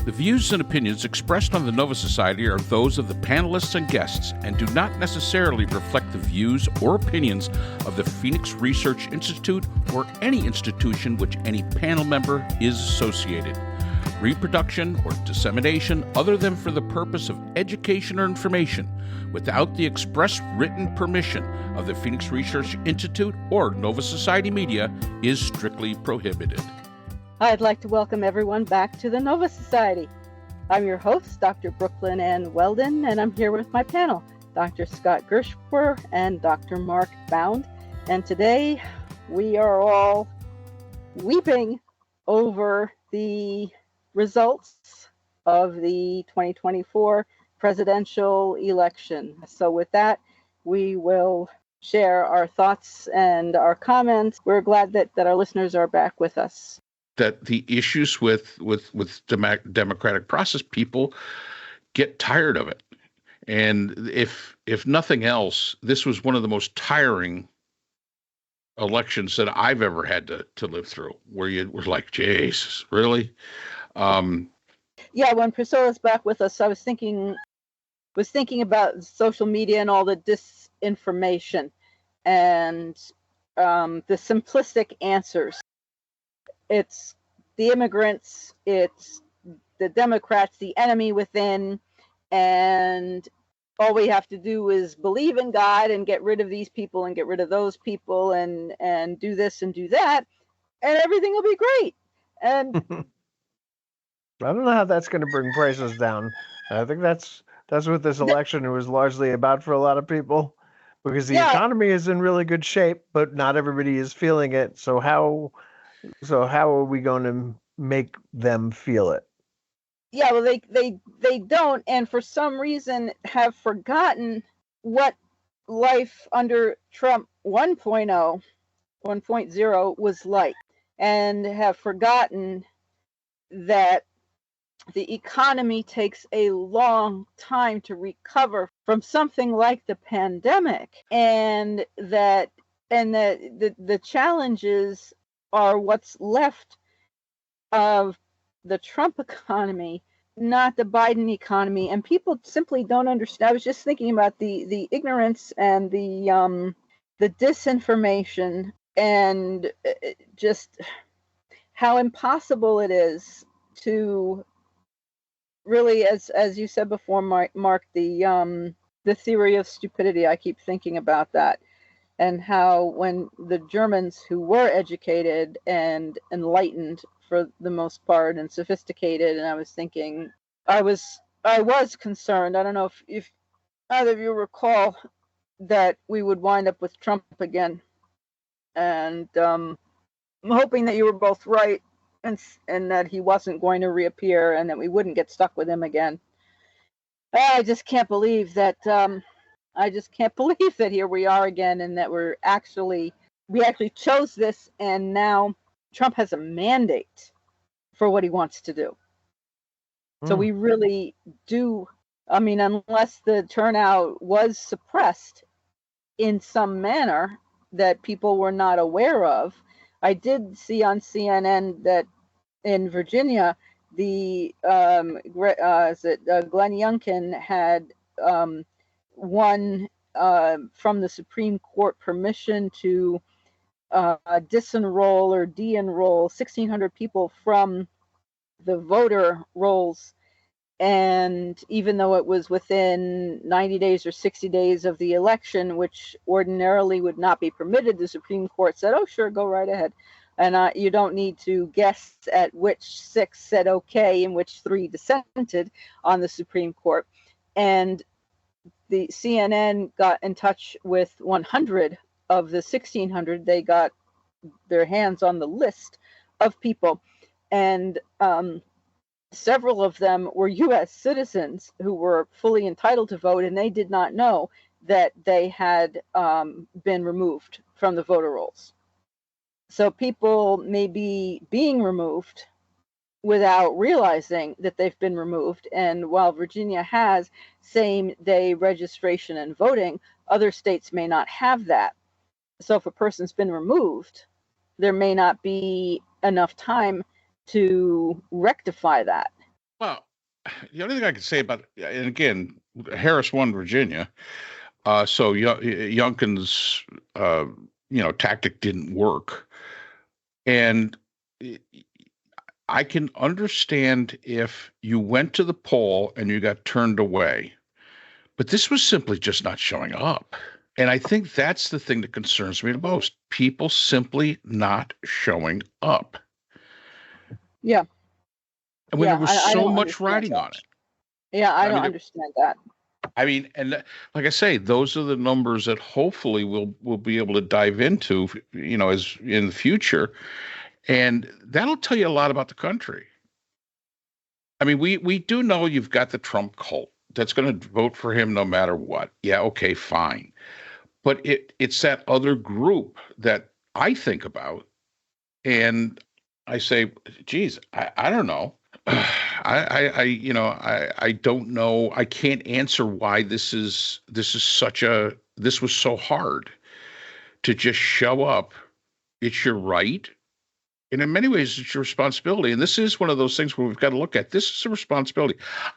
The views and opinions expressed on the Nova Society are those of the panelists and guests and do not necessarily reflect the views or opinions of the Phoenix Research Institute or any institution which any panel member is associated. Reproduction or dissemination other than for the purpose of education or information without the express written permission of the Phoenix Research Institute or Nova Society Media is strictly prohibited. I'd like to welcome everyone back to the Nova Society. I'm your host, Dr. Brooklyn Ann Weldon, and I'm here with my panel, Dr. Scott Gershwer and Dr. Mark Bound. And today we are all weeping over the results of the 2024 presidential election. So with that, we will share our thoughts and our comments. We're glad that our listeners are back with us. That the issues with democratic process, people get tired of it. And if nothing else, this was one of the most tiring elections that I've ever had to live through, where you were like, Jesus, really? Yeah, when Priscilla's back with us, I was thinking about social media and all the disinformation and the simplistic answers. It's the immigrants, it's the Democrats, the enemy within, and all we have to do is believe in God and get rid of these people and get rid of those people and do this and do that, and everything will be great. And I don't know how that's going to bring prices down. I think that's what this election was largely about for a lot of people, because the economy is in really good shape, but not everybody is feeling it. So how are we going to make them feel it? Yeah, well, they don't, and for some reason have forgotten what life under Trump 1.0 was like, and have forgotten that the economy takes a long time to recover from something like the pandemic, and that the challenges are what's left of the Trump economy, not the Biden economy. And people simply don't understand. I was just thinking about the ignorance and the disinformation, and just how impossible it is to really, as you said before, Mark, the theory of stupidity. I keep thinking about that. And how when the Germans, who were educated and enlightened for the most part and sophisticated, and I was thinking, I was concerned. I don't know if either of you recall that we would wind up with Trump again. And I'm hoping that you were both right, and that he wasn't going to reappear, and that we wouldn't get stuck with him again. I just can't believe that. I just can't believe that here we are again, and that we actually chose this, and now Trump has a mandate for what he wants to do. So we really do, I mean, unless the turnout was suppressed in some manner that people were not aware of. I did see on CNN that in Virginia, the Glenn Youngkin had won from the Supreme Court permission to disenroll or de-enroll 1,600 people from the voter rolls. And even though it was within 90 days or 60 days of the election, which ordinarily would not be permitted, the Supreme Court said, oh, sure, go right ahead. And you don't need to guess at which 6 said okay and which 3 dissented on the Supreme Court. And the CNN got in touch with 100 of the 1,600. They got their hands on the list of people. And several of them were U.S. citizens who were fully entitled to vote, and they did not know that they had been removed from the voter rolls. So people may be being removed without realizing that they've been removed. And while Virginia has same-day registration and voting, other states may not have that. So if a person's been removed, there may not be enough time to rectify that. Well, the only thing I can say about, and again, Harris won Virginia, so Youngkin's, tactic didn't work, and I can understand if you went to the poll and you got turned away, but this was simply just not showing up. And I think that's the thing that concerns me the most. People simply not showing up. Yeah. And when Yeah, there was I so don't much understand riding that. on it. Yeah, I don't mean, understand that. I mean, and like I say, those are the numbers that hopefully we'll be able to dive into, as in the future. And that'll tell you a lot about the country. I mean, we do know you've got the Trump cult that's going to vote for him no matter what. Yeah, okay, fine. But it's that other group that I think about, and I say, geez, I don't know. I don't know. I can't answer why this was so hard to just show up. It's your right. And in many ways, it's your responsibility. And this is one of those things where we've got to look at this is a responsibility.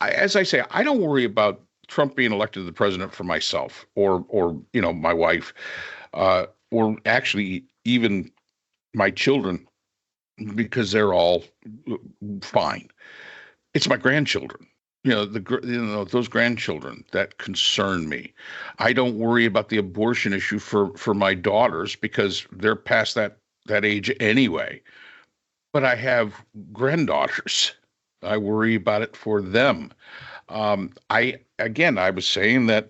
As I say, I don't worry about Trump being elected the president for myself or my wife, or actually even my children, because they're all fine. It's my grandchildren, those grandchildren that concern me. I don't worry about the abortion issue for my daughters because they're past that age anyway. But I have granddaughters. I worry about it for them. I was saying that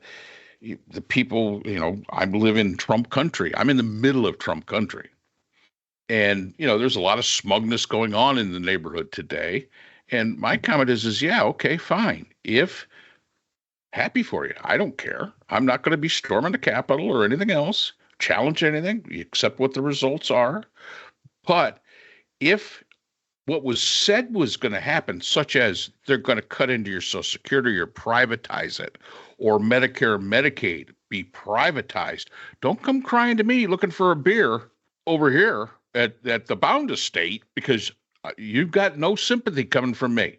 the people, I live in Trump country. I'm in the middle of Trump country. And, there's a lot of smugness going on in the neighborhood today. And my comment is yeah, okay, fine. Happy for you. I don't care. I'm not going to be storming the Capitol or anything else, challenge anything, except what the results are. But if what was said was going to happen, such as they're going to cut into your Social Security or privatize it, or Medicare, Medicaid be privatized, don't come crying to me looking for a beer over here at the Bound Estate because you've got no sympathy coming from me.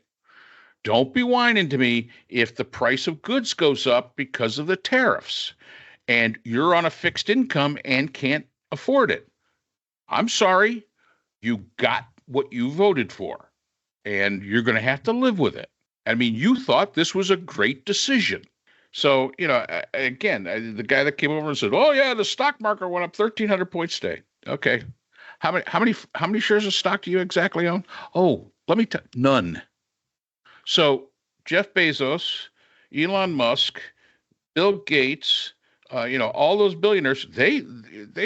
Don't be whining to me if the price of goods goes up because of the tariffs and you're on a fixed income and can't afford it. I'm sorry. You got what you voted for, and you're going to have to live with it. I mean, you thought this was a great decision. So, again, the guy that came over and said, "Oh yeah, the stock market went up 1,300 points today." Okay, how many shares of stock do you exactly own? Oh, let me tell none. So Jeff Bezos, Elon Musk, Bill Gates, all those billionaires, they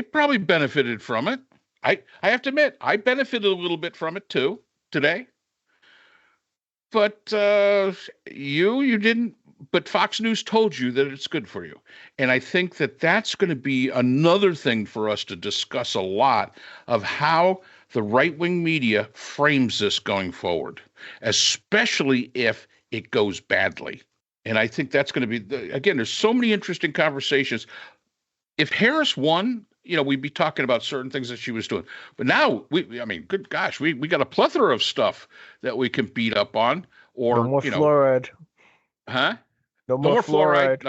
probably benefited from it. I have to admit, I benefited a little bit from it too today. But you didn't. But Fox News told you that it's good for you. And I think that that's going to be another thing for us to discuss a lot of how the right-wing media frames this going forward, especially if it goes badly. And I think that's going to be, again, there's so many interesting conversations. If Harris won, we'd be talking about certain things that she was doing. But now, good gosh, we got a plethora of stuff that we can beat up on. Or, no more fluoride. Huh? No more fluoride.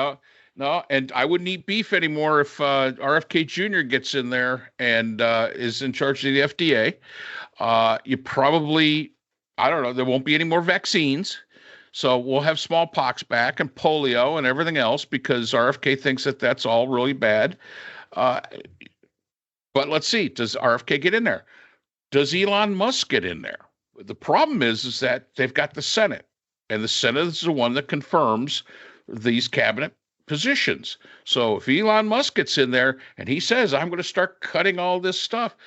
No. And I wouldn't eat beef anymore if RFK Jr. gets in there and is in charge of the FDA. You probably, I don't know, there won't be any more vaccines. So we'll have smallpox back and polio and everything else because RFK thinks that that's all really bad. But let's see, does RFK get in there? Does Elon Musk get in there? The problem is that they've got the Senate, and the Senate is the one that confirms these cabinet positions. So if Elon Musk gets in there and he says, I'm going to start cutting all this stuff,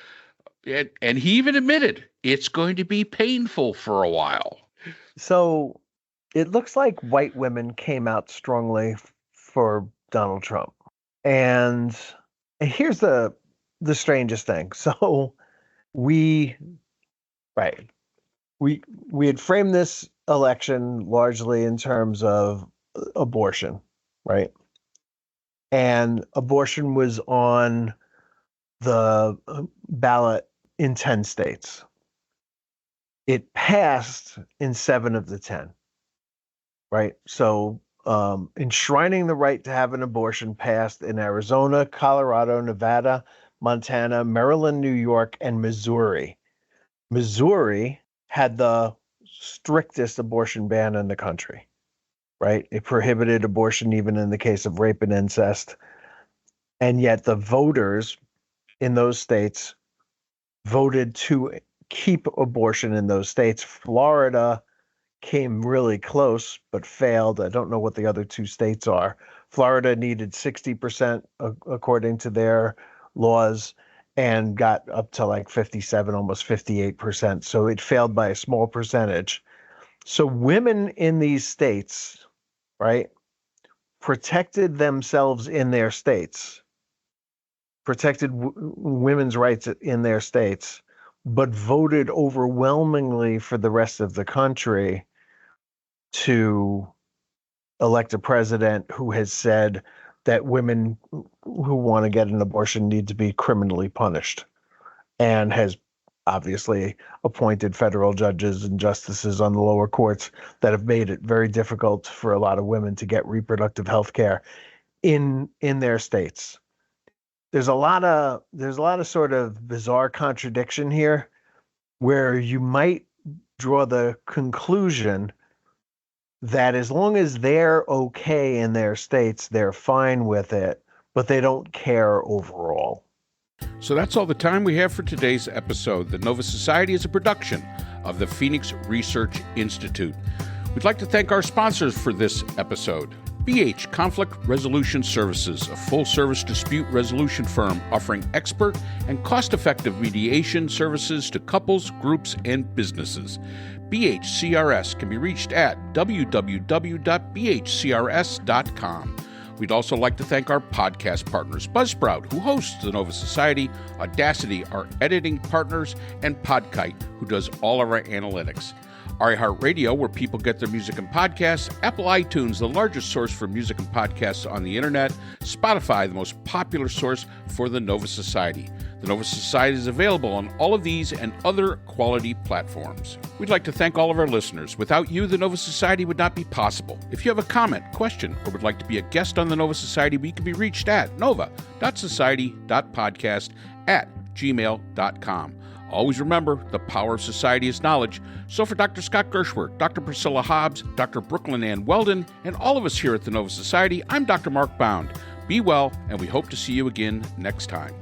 and he even admitted it's going to be painful for a while. So it looks like white women came out strongly for Donald Trump. And here's the strangest thing. So we had framed this election largely in terms of abortion, right? And abortion was on the ballot in 10 states. It passed in 7 of the 10. right? So enshrining the right to have an abortion passed in Arizona, Colorado, Nevada, Montana, Maryland, New York, and Missouri. Missouri had the strictest abortion ban in the country, right? It prohibited abortion even in the case of rape and incest. And yet the voters in those states voted to keep abortion in those states. Florida came really close but failed. I don't know what the other two states are. Florida needed 60% according to their laws and got up to like 57, almost 58%. So it failed by a small percentage. So women in these states, right, protected themselves in their states, protected women's rights in their states, but voted overwhelmingly for the rest of the country to elect a president who has said that women who want to get an abortion need to be criminally punished, and has obviously appointed federal judges and justices on the lower courts that have made it very difficult for a lot of women to get reproductive health care in their states. There's a lot of sort of bizarre contradiction here where you might draw the conclusion that as long as they're okay in their states, they're fine with it, but they don't care overall. So that's all the time we have for today's episode. The Nova Society is a production of the Phoenix Research Institute. We'd like to thank our sponsors for this episode. BH Conflict Resolution Services, a full-service dispute resolution firm offering expert and cost-effective mediation services to couples, groups, and businesses. BHCRS can be reached at www.bhcrs.com. We'd also like to thank our podcast partners, Buzzsprout, who hosts the Nova Society, Audacity, our editing partners, and Podkite, who does all of our analytics. IHeart Radio, where people get their music and podcasts, Apple iTunes, the largest source for music and podcasts on the internet, Spotify, the most popular source for the Nova Society. The Nova Society is available on all of these and other quality platforms. We'd like to thank all of our listeners. Without you, the Nova Society would not be possible. If you have a comment, question, or would like to be a guest on the Nova Society, we can be reached at nova.society.podcast@gmail.com. Always remember, the power of society is knowledge. So for Dr. Scott Gershworth, Dr. Priscilla Hobbs, Dr. Brooklyn Ann Weldon, and all of us here at the Nova Society, I'm Dr. Mark Bound. Be well, and we hope to see you again next time.